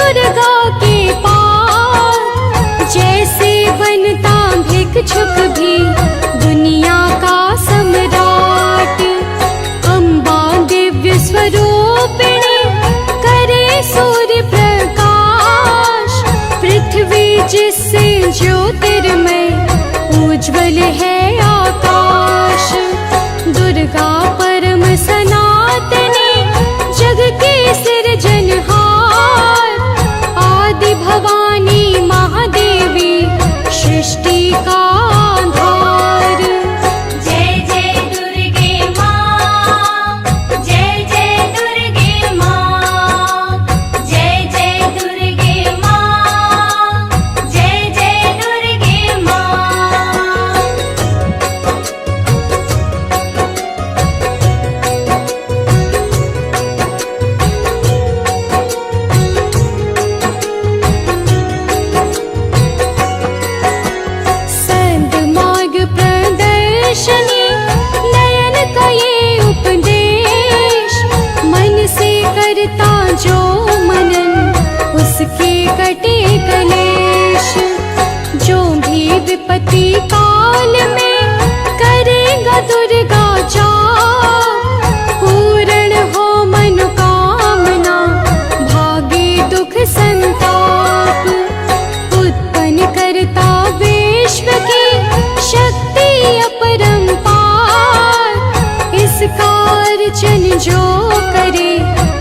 दुर्गा के पार, जैसे बनता भिक्षुक भी दुनिया का सम्राट। अम्बा दिव्य स्वरूपिणी करे सूर्य प्रकाश, पृथ्वी जिससे ज्योतिर्मय उज्ज्वल है आकाश। दुर्गा परम सनातनी जग के सिरजनहार, आदि भवानी महादेवी सृष्टि का आधार। जय जय दुर्गे माँ, जय जय दुर्गे माँ, जय जय दुर्गे माँ, जय जय दुर्गे माँ। संत मार्ग प्रदर्शनी नयन का ये उपदेश, मन से करता जो मनन उसके कटे कलेश। जो भी विपत्ति काल में करेगा दुर्गा जाप, पूर्ण हो मनोकामना भागे दुख संताप। उत्पन्न करता विश्व की शक्ति अपरंपार, इसका अर्चन जो करे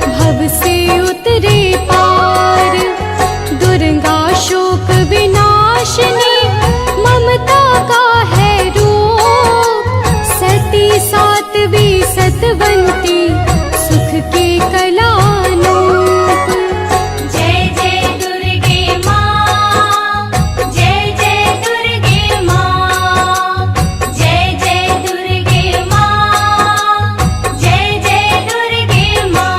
भव से उतरे पार। दुर्गा शोक विनाशिनी ममता का है रूप, सती सात्वी सतवंती सुख के कलानूप। जय जय दुर्गे माँ, जय जय दुर्गे माँ, जय जय दुर्गे माँ, जय जय दुर्गे माँ।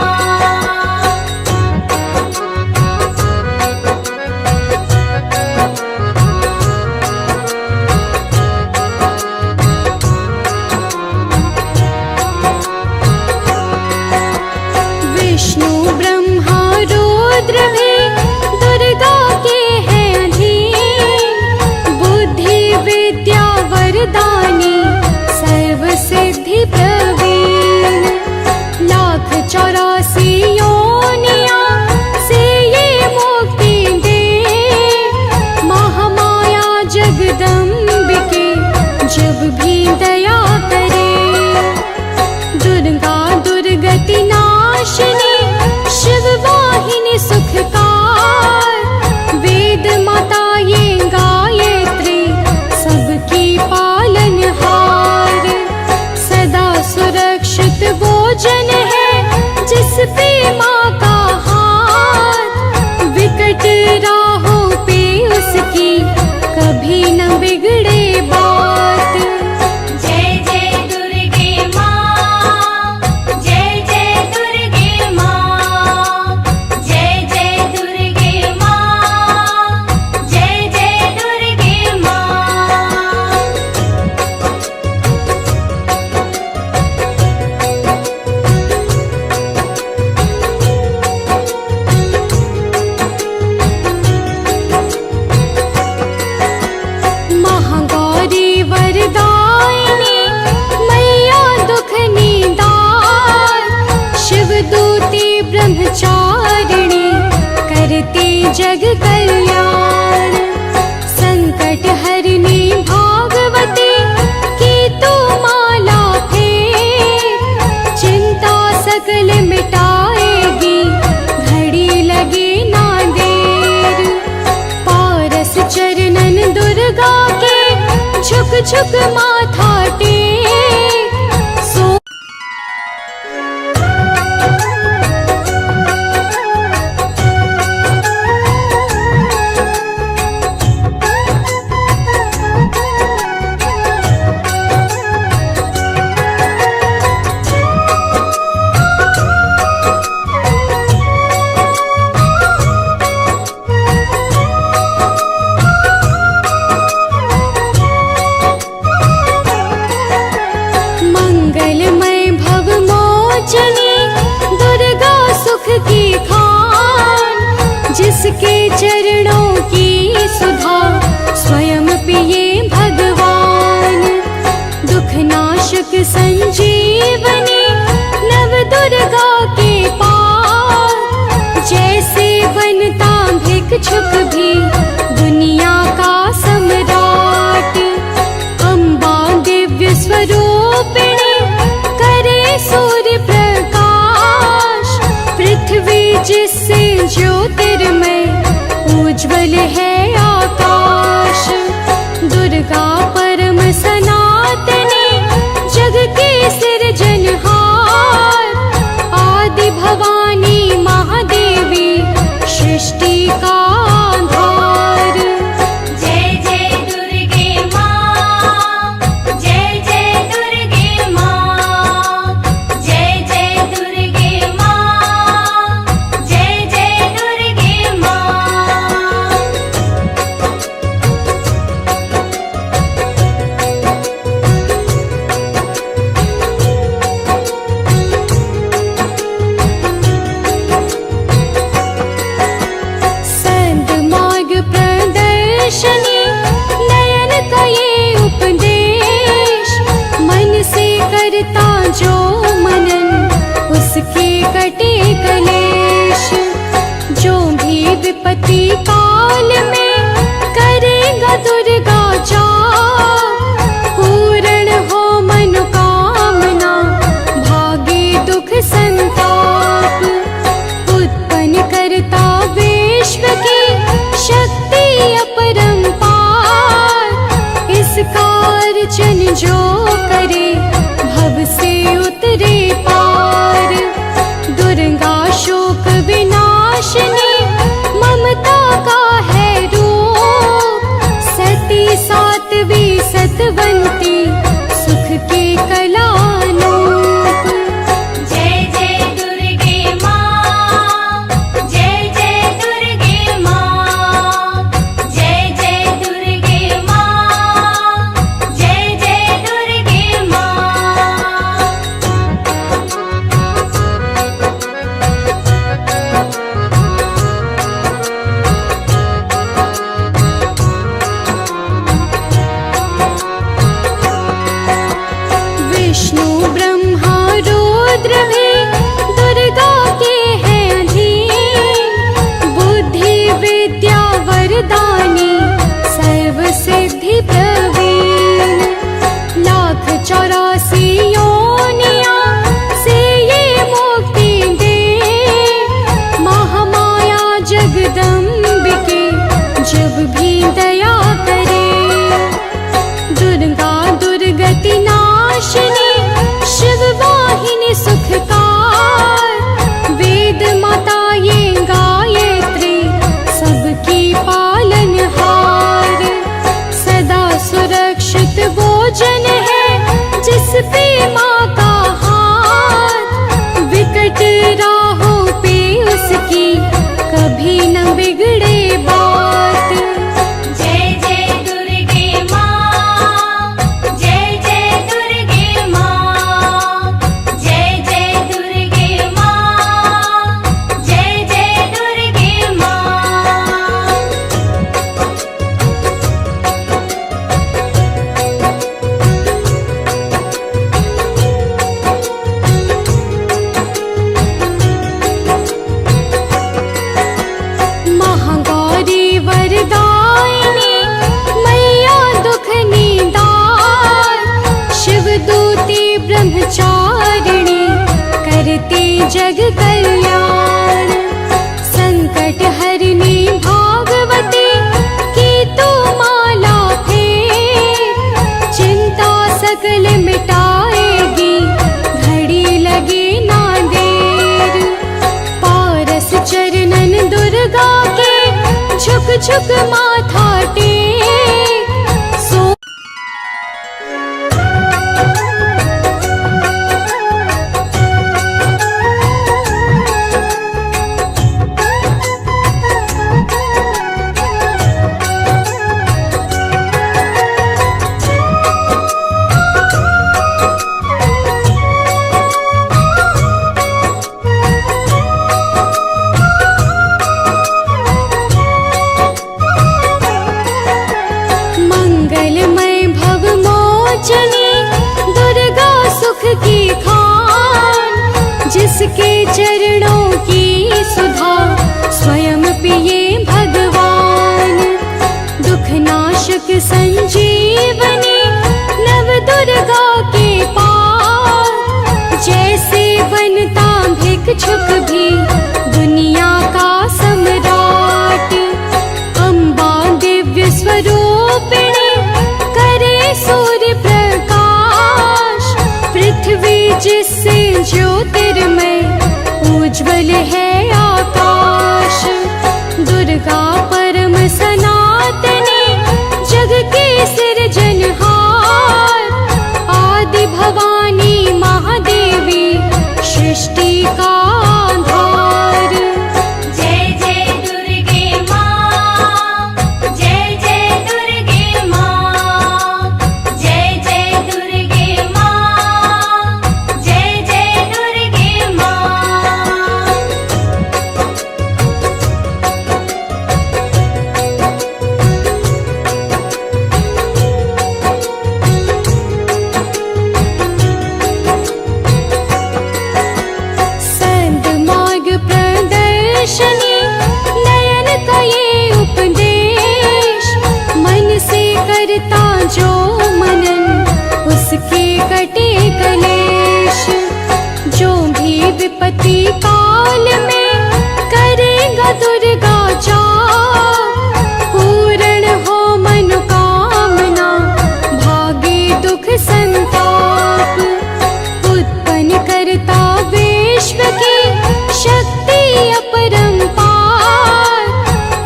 विष्णु ब्रह्मा रुद्र भी दुर्गा के हैं अधीन, बुद्धि विद्या वरदानी सर्व सिद्धि प्रवीण। 1,84 योनियां से ये मुक्ति दे, महामाया जगदम्बिके जब भी दया करे। दुर्गा दुर्गति नाशिनी शिव वाहिनी सुखकार, वेद माता ये गायत्री सबकी पालनहार। सदा सुरक्षित वो जन है जिस पे माँ का हाथ, विकट राहों पे उसकी कभी न बिगड़े बात। जय जय दुर्गे माँ, जय जय दुर्गे माँ, जय जय दुर्गे माँ, जय जय दुर्गे माँ। महागौरी वरदायिनी मैया दुख निदान, शिवदूती ब्रह्मचारिणी करती जग कल्याण। संकट हरिणी भागवती की तू माला फेर, चिंता सकल मिटाएगी घड़ी लगे ना देर। पारस चरणन दुर्गा के झुक झुक माथा टेक, सो इच्छुक भी दुनिया का सम्राट। अम्बा दिव्य स्वरूपिणी करे सूर्य प्रकाश, पृथ्वी जिससे ज्योतिर्मय उज्ज्वल है आकाश। दुर्गा परम सनातनी जग के सृजनहार, आदि भवानी महादेवी सृष्टि का आधार। जय जय दुर्गे माँ, जय जय दुर्गे माँ, जय जय दुर्गे माँ, जय जय दुर्गे माँ। सद्मार्ग प्रदर्शनी नयन का ये उपदेश, मन से करता जो मनन उसके कटे कलेश। जो भी विपत्ति काल में करेगा दुर्गा जाप, पूर्ण हो मनोकामना भागे दुख संताप। उत्पन्न करता विश्व की शक्ति अपरंपार, इसका अर्चन जो करे भव से उतरे पार। दुर्गा शोक विनाशिनी ममता का है रूप, सती सात्वी सतवंती सुख के कलानूप। जय जय दुर्गे माँ, जय जय दुर्गे माँ, जय जय दुर्गे माँ, जय जय दुर्गे माँ। विष्णु ब्रह्मा रुद्र भी दुर्गा के हैं अधीन, बुद्धि विद्या वरदानी सर्व सिद्धि प्रवीण। 1,84 योनियां से ये मुक्ति दे, महामाया जगदम्बिके जब भी दया करे। दुर्गा दुर्गति नाशिनी शिव वाहिनी सुखकार, वेद माता ये गायत्री सबकी पालनहार। सदा सुरक्षित वो जन है जिस पे माँ का हाथ, विकट राहों पे उसकी कभी न बिगड़े बात। जय जय दुर्गे माँ, जय जय दुर्गे माँ, जय जय दुर्गे माँ, जय जय दुर्गे माँ। महागौरी वरदायिनी मैया दुख निदान, शिवदूती ब्रह्मचारिणी करती जग कल्याण। संकट हरिणी भागवती की तू माला फेर, चिंता सकल मिटाएगी घड़ी लगे ना देर। पारस चरणन दुर्गा के झुक झुक माथा टेक, सो दर्शनी नयन का ये उपदेश, मन से करता जो मनन उसके कटे कलेश। जो भी विपत्ति काल में करेगा दुर्गा जाप, पूर्ण हो मनोकामना भागे दुख संताप। उत्पन्न करता विश्व की शक्ति अपरंपार,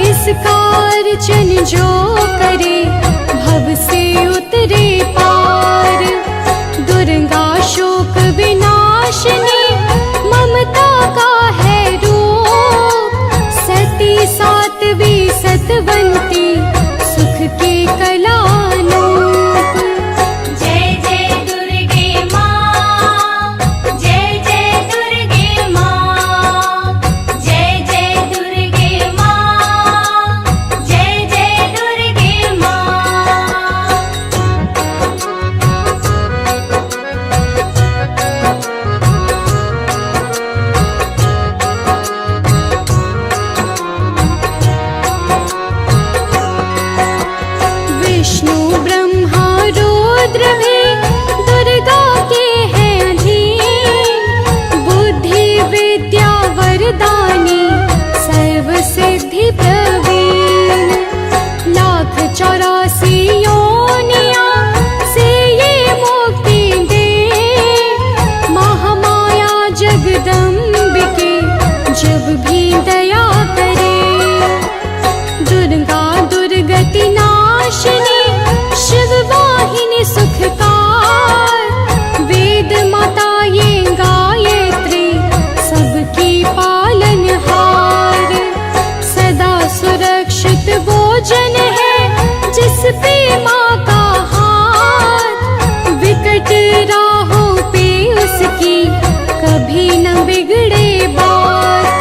इसका अर्चन जो करे भव से उतरे पार। दुर्गा शोक विनाशिनी ममता का है रूप, सती सात्वी सतवंती सुख के कलानूप। जय जय दुर्गे माँ, जय जय दुर्गे माँ, जय जय दुर्गे माँ, जय जय दुर्गे माँ। विष्णु ब्रह्मा रुद्र भी दुर्गा के हैं अधीन, बुद्धि विद्या वरदानी सर्व सिद्धि प्रवीण। 1,84 योनियां से ये मुक्ति दे, महामाया जगदम्बिके जब भी दया करे। दुर्गा दुर्गति नाशिनी शिव वाहिनी सुखकार, वेद माता ये गायत्री सबकी पालनहार। सदा सुरक्षित वो जन है जिस पे माँ का हाथ, विकट राहों पे उसकी कभी न बिगड़े बात।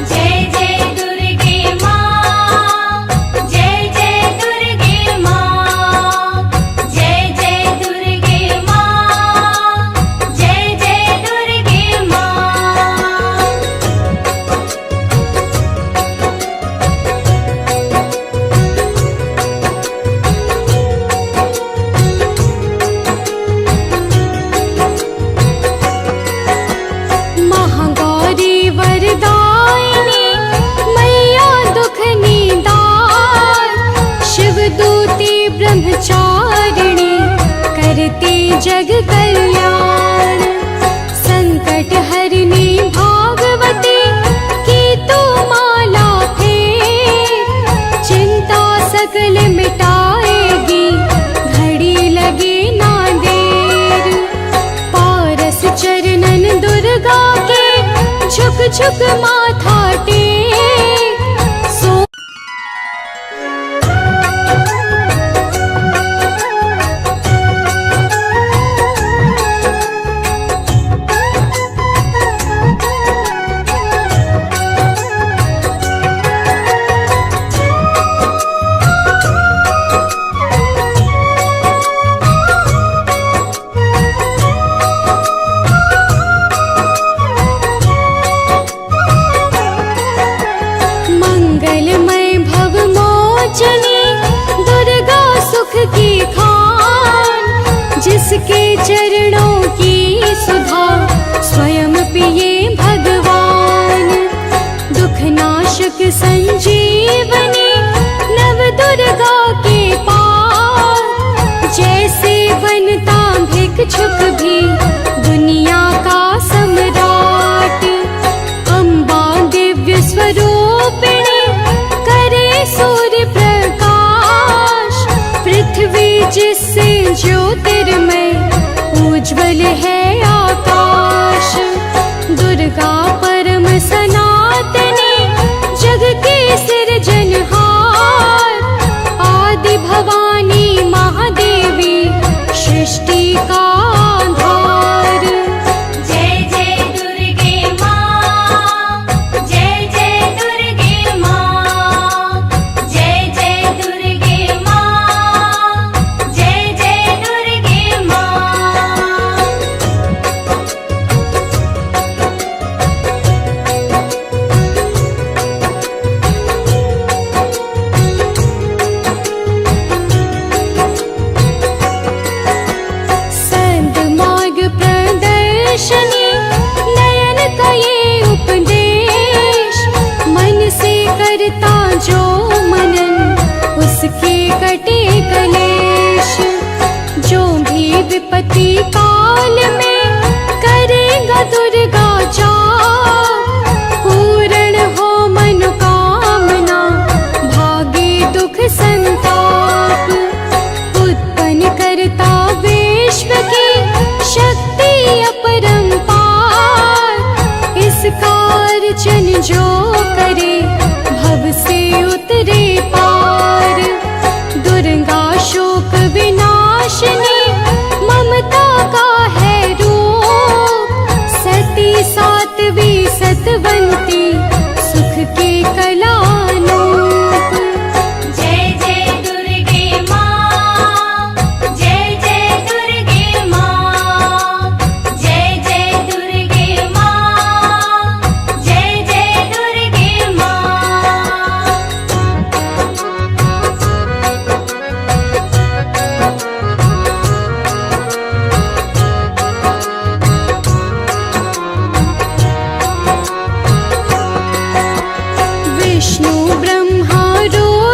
जय जय दुर्गे माँ, जय जय दुर्गे माँ, जय जय दुर्गे माँ, जय जय दुर्गे माँ। महागौरी वरदायिनी मैया दुख निदान, शिवदूती ब्रह्मचारिणी करती जग कल्याण। संकट हरिणी भागवती की तू माला फेर, चिंता सकल मिटाएगी घड़ी लगे ना देर। पारस चरणन दुर्गा के झुक झुक माथा टेक, सो मंगलमय भव मोचनी दुर्गा सुख की खान, जिसके चरणों की सुधा स्वयं पिए भगवान। दुख नाशक संजीवनी नव दुर्गा के पास, जैसे बनता भिक्षुक भी दुनिया का सम्राट। अम्बा दिव्य स्वरूपिणी करे सूर्य प्रकाश, पृथ्वी जिससे ज्योतिर्मय उज्ज्वल है आकाश। दुर्गा परम सनातनी जग के सिरजनहार, आदि भवानी महादेवी सृष्टि का आधार। जय जय दुर्गे माँ, जय जय दुर्गे माँ, जय जय दुर्गे माँ, जय जय दुर्गे माँ।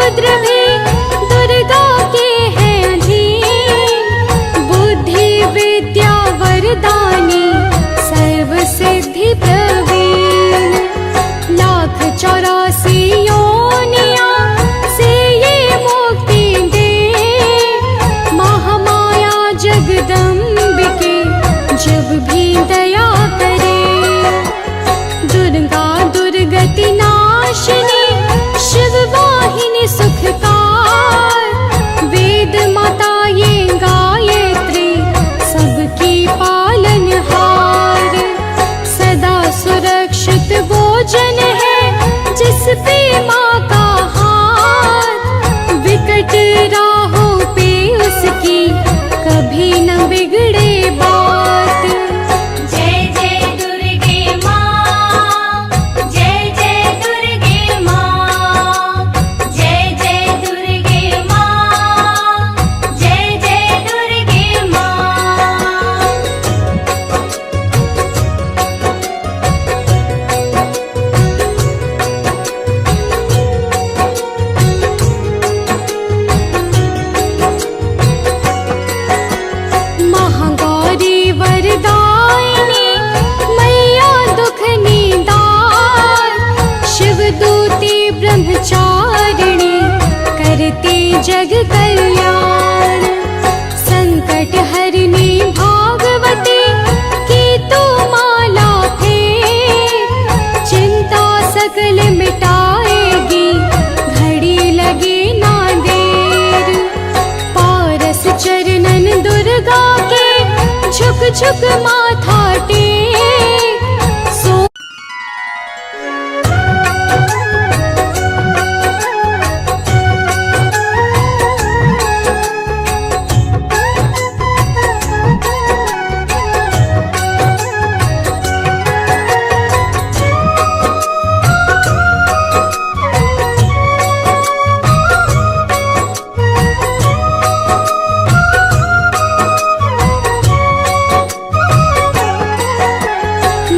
रुद्र भी दुर्गा के हैं अधीन। बुद्धि विद्या वरदानी सर्व सिद्धि प्रवीण। 1,84 योनियां से ये मुक्ति दे। महामाया जगदम्बिके जब भी दया करे। दुर्गा दुर्गति नाशिनी शिव वाहिनी सुखकार। वेद माता ये गायत्री सबकी पालनहार। सदा सुरक्षित भोजन है जिस पे माँ का हाथ। विकट राहों पे उसकी कभी न बिगड़े बात। जय जय दुर्गे माँ, जय जय दुर्गे माँ, जय जय दुर्गे माँ, जय जय दुर्गे माँ। महागौरी वरदायिनी मैया दुख निदान। शिवदूती ब्रह्मचारिणी करती जग कल्याण। संकट हरिणी भागवती की तू माला फेर। चिंता सकल मिटाएगी घड़ी लगे ना देर। पारस चरणन दुर्गा के झुक झुक माथा टेक। सो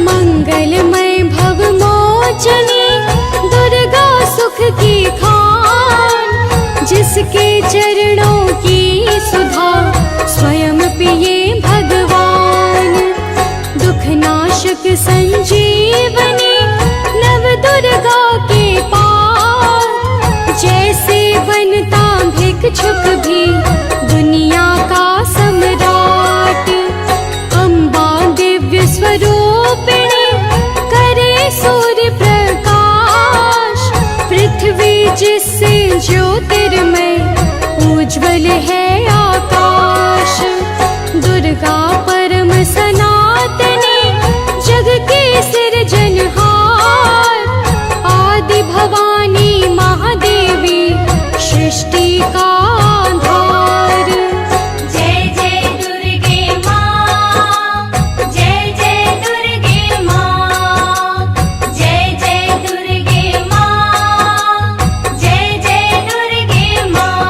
मंगलमय भव मोचनी दुर्गा सुख की खान। जिसके चरणों की सुधा स्वयं पिए भगवान। दुख नाशक संजीवनी नव दुर्गा के पार। जैसे बनता भिक्षुक भी दुनिया का सम्राट। अम्बा दिव्य स्वरूपिणी करे सूर्य प्रकाश। पृथ्वी जिससे ज्योतिर्मय उज्ज्वल है आकाश। दुर्गा परम सनातनी जग के सिरजनहार। आदि भवानी महादेवी सृष्टि का आधार। जय जय दुर्गे माँ, जय जय दुर्गे माँ, जय जय दुर्गे माँ, जय जय दुर्गे माँ।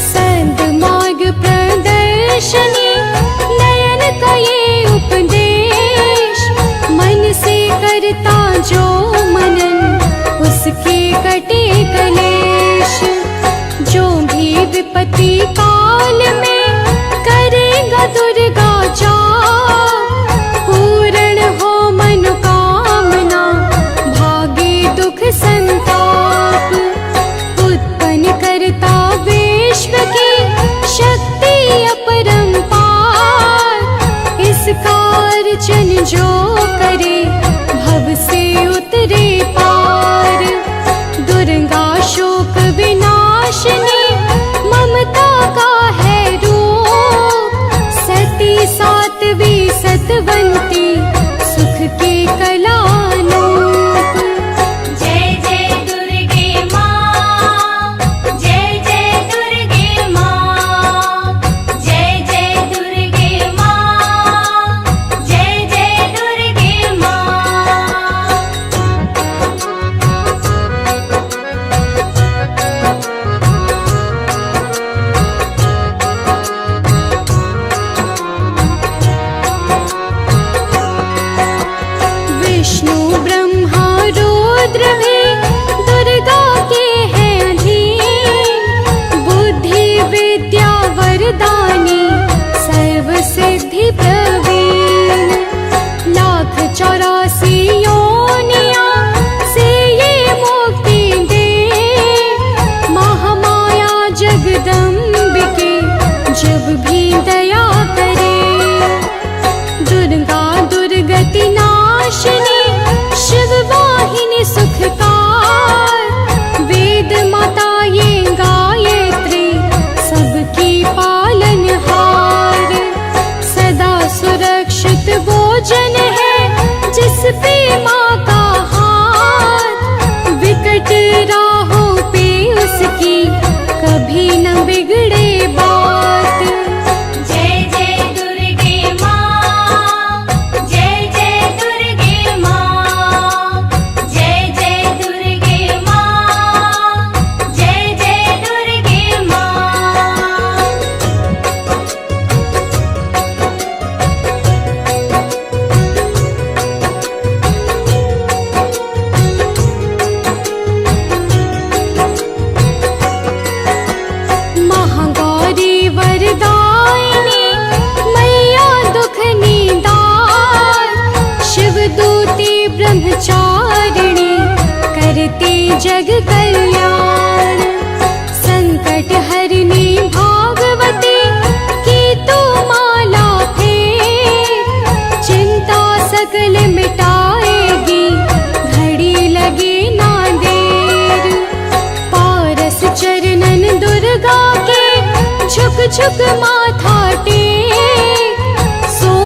सद्मार्ग प्रदर्शनी नयन का ये उपदेश। मन से करता जो मनन उसके कटे कलेश। जो भी विपत्ति काल में करेगा दुर्गा जाप। पूर्ण हो मनोकामना भागे दुख संताप। उत्पन्न करता विश्व की शक्ति अपरंपार। इसका अर्चन जो करे भव से उतरे पार। दुर्गा शोक विनाशिनी ममता का है रूप। सती सात्विक राहों पे उसकी कभी न बिगड़े बात। जय जय दुर्गे माँ, जय जय दुर्गे माँ, जय जय दुर्गे माँ, जय जय दुर्गे माँ। महागौरी वरदायिनी मैया दुख निदान, शिवदूती ब्रह्मचारिणी करते जग कल्याण। संकट हरिणी भागवती की तू माला फेर, चिंता सकल मिटाएगी घड़ी लगे ना देर। पारस चरणन दुर्गा के झुक झुक माथा टेक, सो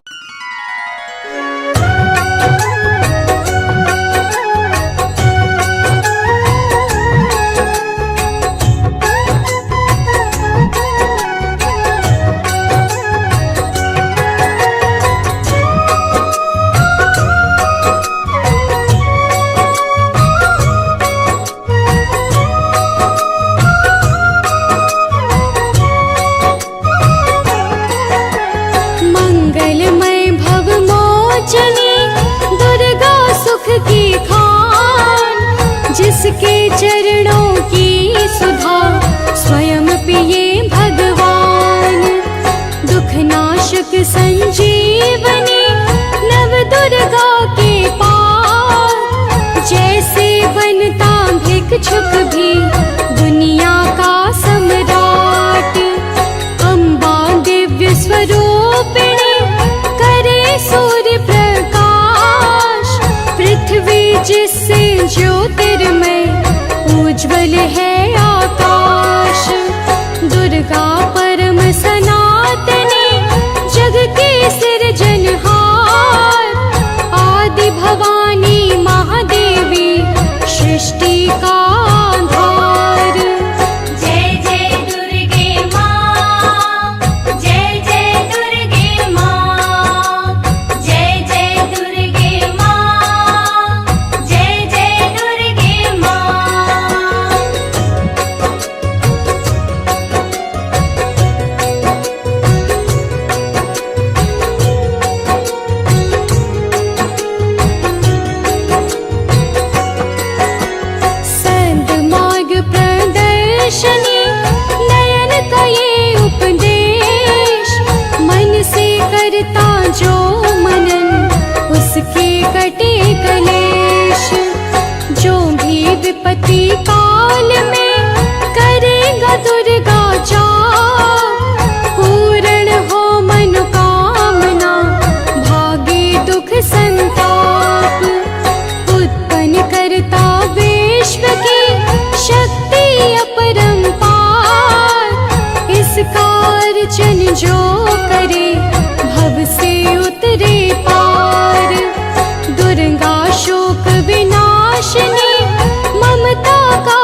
मंगलमय भव मोचनी दुर्गा सुख की खान, जिसके चरणों की सुधा स्वयं पिए भगवान। दुख नाशक संजीवनी नव दुर्गा के पार, जैसे बनता भिक्षुक भी दुनिया का सम्राट। अम्बा दिव्य स्वरूपिणी करे सूर्य प्रकाश, पृथ्वी जिससे ज्योतिर्मय उज्ज्वल है आकाश। दुर्गा परम सनातनी जग के सिरजनहार, आदि भवानी महादेवी सृष्टि का आधार। जय जय दुर्गे माँ, जय जय दुर्गे माँ, जय जय दुर्गे माँ, जय जय दुर्गे माँ। संत मार्ग प्रदर्शनी नयन का ये उपदेश, मन से करता जो मनन उसके कटे कलेश। जो भी विपत्ति काल में करेगा दुर्गा जाप, पूर्ण हो मनोकामना भागे दुख संताप। उत्पन्न करता विश्व की शक्ति अपरंपार, इसका अर्चन जो करे भव से उतरे पार। दुर्गा शोक विनाशिनी ममता का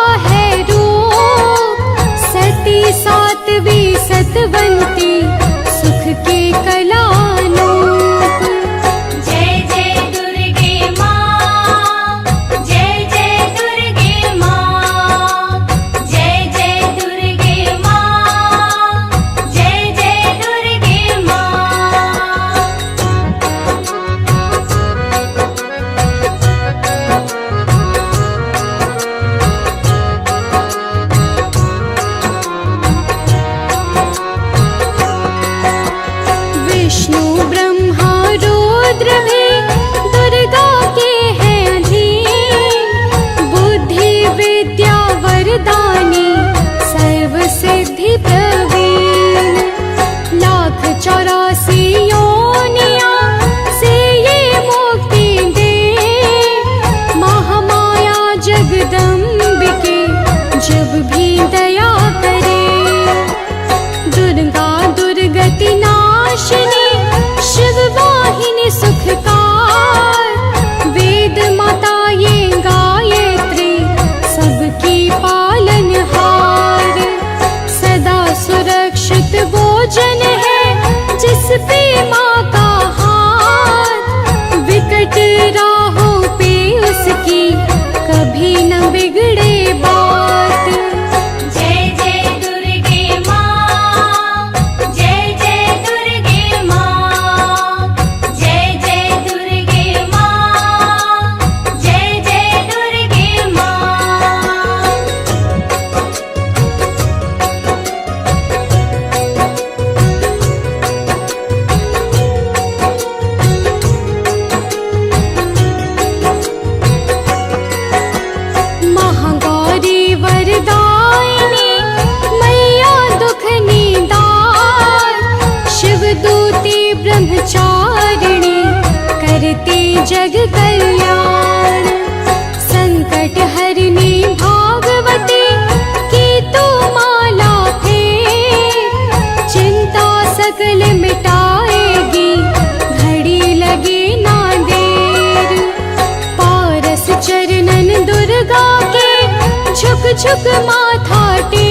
कल्याण। संकट हरिणी भागवती की तू माला फेर, चिंता सकल मिटाएगी घड़ी लगे ना देर। पारस चरणन दुर्गा के झुक झुक माथा टेक,